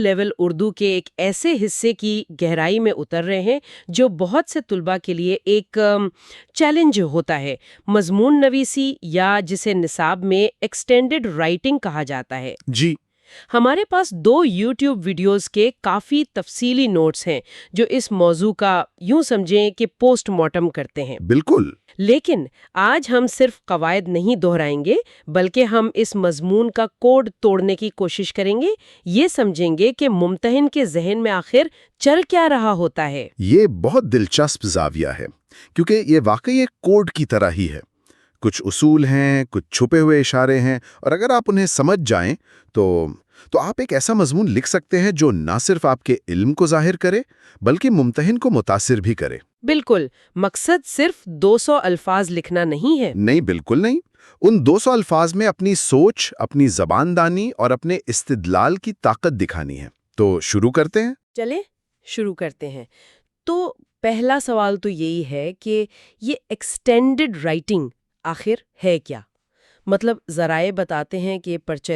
Level Urdu کے ایک ایسے حصے کی گہرائی میں اتر رہے ہیں جو بہت سے طلباء کے لیے ایک چیلنج ہوتا ہے، مضمون نویسی یا جسے نصاب میں ایکسٹینڈڈ رائٹنگ کہا جاتا ہے۔ جی، ہمارے پاس 2 یوٹیوب ویڈیوز کے کافی تفصیلی نوٹس ہیں جو اس موضوع کا یوں سمجھیں کہ پوسٹ مارٹم کرتے ہیں۔ بالکل۔ لیکن آج ہم صرف قواعد نہیں دہرائیں گے بلکہ ہم اس مضمون کا کوڈ توڑنے کی کوشش کریں گے، یہ سمجھیں گے کہ ممتحن کے ذہن میں آخر چل کیا رہا ہوتا ہے۔ یہ بہت دلچسپ زاویہ ہے کیونکہ یہ واقعی ایک کوڈ کی طرح ہی ہے۔ کچھ اصول ہیں، کچھ چھپے ہوئے اشارے ہیں، اور اگر آپ انہیں سمجھ جائیں تو آپ ایک ایسا مضمون لکھ سکتے ہیں جو نہ صرف آپ کے علم کو ظاہر کرے بلکہ ممتحن کو متاثر بھی کرے۔ بالکل، مقصد صرف 200 الفاظ لکھنا نہیں ہے۔ نہیں، بالکل نہیں۔ ان 200 الفاظ میں اپنی سوچ، اپنی زبان دانی اور اپنے استدلال کی طاقت دکھانی ہے۔ تو شروع کرتے ہیں؟ چلیں شروع کرتے ہیں۔ تو پہلا سوال تو یہی ہے کہ یہ ایکسٹینڈڈ رائٹنگ آخر ہے کیا؟ مطلب ذرائع بتاتے ہیں کہ پرچہ